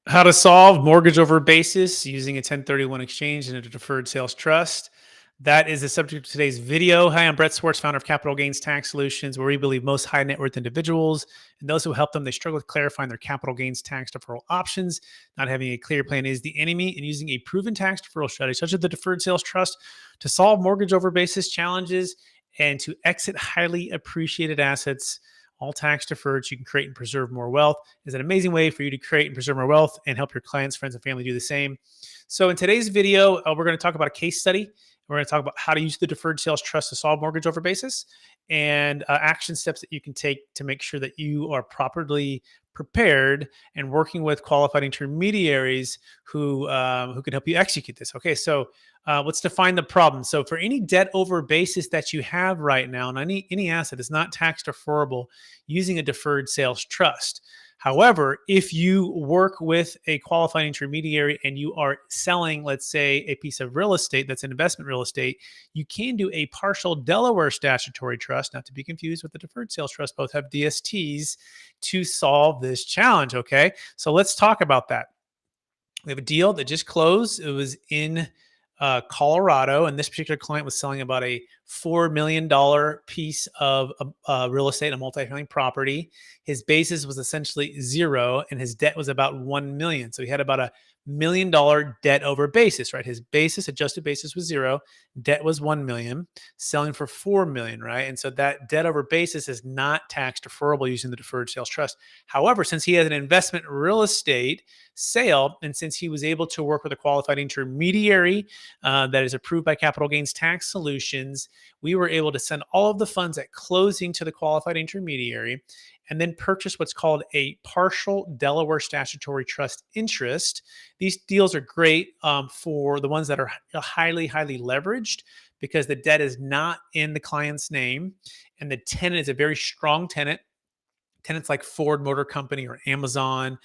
How to solve mortgage over basis using a 1031 exchange and a deferred sales trust. That is the subject of today's video. Hi, I'm Brett Swartz, founder of Capital Gains Tax Solutions, where we believe most high net worth individuals and those who help them, they struggle with clarifying their capital gains tax deferral options. Not having a clear plan is the enemy, and using a proven tax deferral strategy, such as the deferred sales trust, to solve mortgage over basis challenges and to exit highly appreciated assets, all tax deferred, so you can create and preserve more wealth. Is an amazing way for you to create and preserve more wealth and help your clients, friends, and family do the same. So, in today's video, we're going to talk about a case study. We're going to talk about how to use the deferred sales trust to solve mortgage over basis and action steps that you can take to make sure that you are properly prepared and working with qualified intermediaries who can help you execute this. Okay, so let's define the problem. So for any debt over basis that you have right now, and any asset is not tax deferrable using a deferred sales trust. However, if you work with a qualified intermediary and you are selling, let's say, a piece of real estate that's an investment real estate, you can do a partial Delaware statutory trust, not to be confused with the deferred sales trust. Both have DSTs to solve this challenge. Okay, so let's talk about that. We have a deal that just closed. It was in Colorado, and this particular client was selling about a $4 million piece of real estate, a multifamily property. His basis was essentially zero, and his debt was about 1 million. So he had about $1 million debt over basis, right? His basis, adjusted basis, was zero, debt was 1 million, selling for 4 million, right? And so that debt over basis is not tax deferrable using the deferred sales trust. However, since he has an investment real estate sale, and since he was able to work with a qualified intermediary that is approved by Capital Gains Tax Solutions, we were able to send all of the funds at closing to the qualified intermediary and then purchase what's called a partial Delaware statutory trust interest. These deals are great for the ones that are highly, highly leveraged because the debt is not in the client's name and the tenant is a very strong tenant. Tenants like Ford Motor Company or Amazon,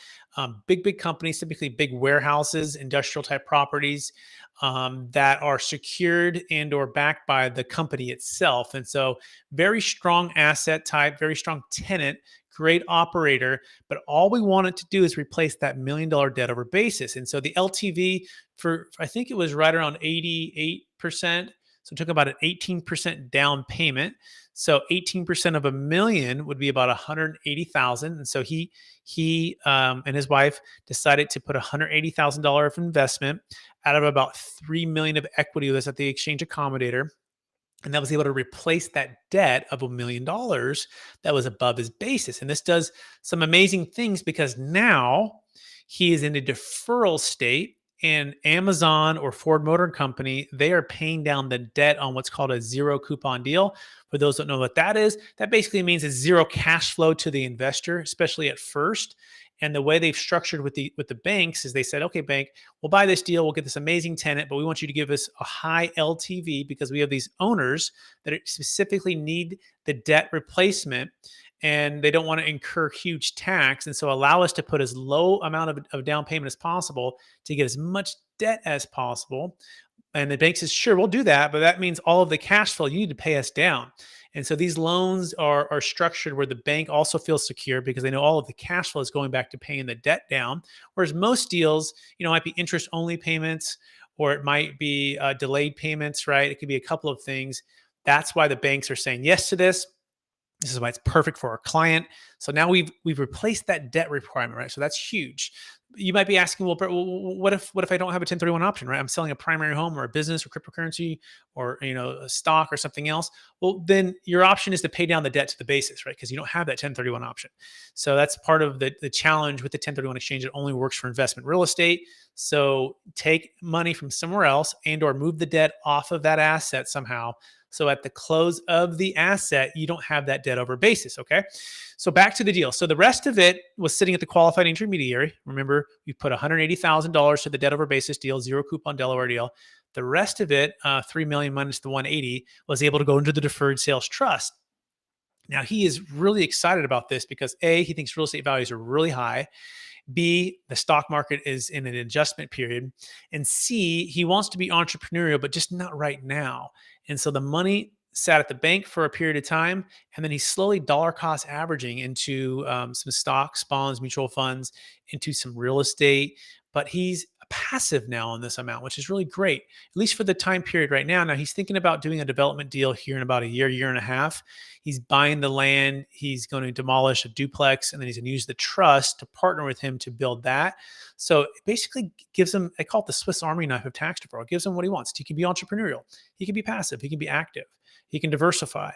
big companies, typically big warehouses, industrial type properties that are secured and or backed by the company itself. And so very strong asset type, very strong tenant, great operator, but all we wanted to do is replace that $1 million debt over basis. And so the LTV for, I think it was right around 88%. So it took about an 18% down payment. So 18% of 1 million would be about 180,000. And so he and his wife decided to put $180,000 of investment out of about 3 million of equity that's at the exchange accommodator. And that was able to replace that debt of $1 million that was above his basis. And this does some amazing things because now he is in a deferral state, and Amazon or Ford Motor Company, they are paying down the debt on what's called a zero coupon deal. For those that know what that is, that basically means it's zero cash flow to the investor, especially at first. And the way they've structured with the banks is they said, okay, bank, we'll buy this deal, we'll get this amazing tenant, but we want you to give us a high LTV because we have these owners that specifically need the debt replacement and they don't want to incur huge tax. And so allow us to put as low amount of down payment as possible to get as much debt as possible. And the bank says, sure, we'll do that, but that means all of the cash flow you need to pay us down. And so these loans are structured where the bank also feels secure because they know all of the cash flow is going back to paying the debt down. Whereas most deals, might be interest only payments or it might be delayed payments, right? It could be a couple of things. That's why the banks are saying yes to this. This is why it's perfect for our client. So now we've replaced that debt requirement, right? So that's huge. You might be asking, well, Brett, what if I don't have a 1031 option, right? I'm selling a primary home or a business or cryptocurrency or a stock or something else. Well, then your option is to pay down the debt to the basis, right? Because you don't have that 1031 option. So that's part of the challenge with the 1031 exchange. It only works for investment real estate. So take money from somewhere else and or move the debt off of that asset somehow. So at the close of the asset, you don't have that debt over basis, okay? So back to the deal. So the rest of it was sitting at the qualified intermediary. Remember, we put $180,000 to the debt over basis deal, zero coupon Delaware deal. The rest of it, 3 million minus the 180, was able to go into the deferred sales trust. Now he is really excited about this because A, he thinks real estate values are really high. B, the stock market is in an adjustment period. And C, he wants to be entrepreneurial, but just not right now. And so the money sat at the bank for a period of time, and then he's slowly dollar cost averaging into some stocks, bonds, mutual funds, into some real estate. But he's passive now on this amount, which is really great, at least for the time period right now. Now he's thinking about doing a development deal here in about a year, year and a half. He's buying the land. He's going to demolish a duplex, and then he's going to use the trust to partner with him to build that. So it basically gives him, I call it the Swiss Army knife of tax deferral. It gives him what he wants. He can be entrepreneurial. He can be passive. He can be active. He can diversify.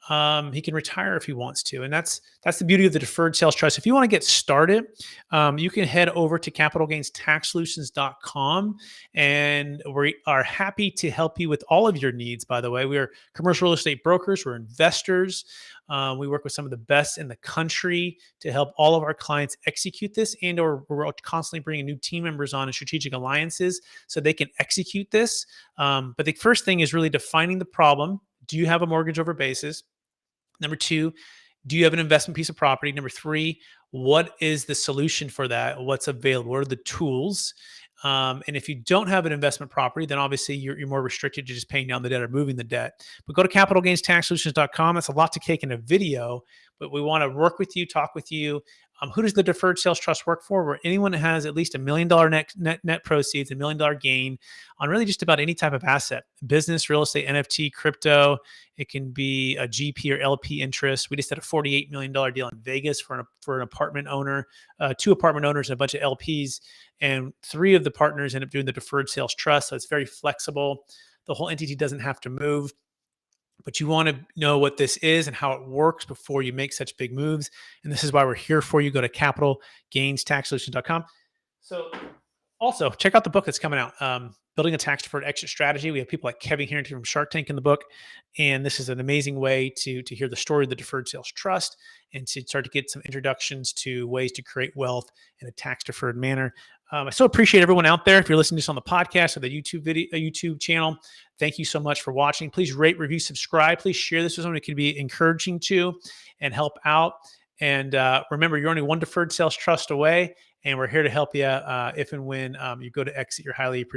He can retire if he wants to, and that's the beauty of the deferred sales trust. If you want to get started, you can head over to capitalgainstaxsolutions.com, and we are happy to help you with all of your needs. By the way, we are commercial real estate brokers. We're investors. We work with some of the best in the country to help all of our clients execute this, and or we're constantly bringing new team members on in strategic alliances so they can execute this. But the first thing is really defining the problem. Do you have a mortgage over basis? Number two, do you have an investment piece of property? Number three, what is the solution for that? What's available? What are the tools? And if you don't have an investment property, then obviously you're more restricted to just paying down the debt or moving the debt. But go to capitalgainstaxsolutions.com. That's a lot to take in a video, but we want to work with you, talk with you. Who does the deferred sales trust work for? Where anyone that has at least $1 million net proceeds, $1 million gain on really just about any type of asset, business, real estate, NFT, crypto. It can be a GP or LP interest. We just had a $48 million deal in Vegas for an apartment owner, 2 apartment owners and a bunch of LPs. And 3 of the partners end up doing the deferred sales trust. So it's very flexible. The whole entity doesn't have to move. But you want to know what this is and how it works before you make such big moves. And this is why we're here for you. Go to capitalgainstaxsolutions.com. So also check out the book that's coming out, Building a Tax Deferred Exit Strategy. We have people like Kevin Harrington from Shark Tank in the book. And this is an amazing way to hear the story of the deferred sales trust and to start to get some introductions to ways to create wealth in a tax deferred manner. I so appreciate everyone out there. If you're listening to this on the podcast or the YouTube channel, thank you so much for watching. Please rate, review, subscribe. Please share this with someone it can be encouraging to and help out. And remember, you're only one deferred sales trust away, and we're here to help you if and when you go to exit your highly appreciated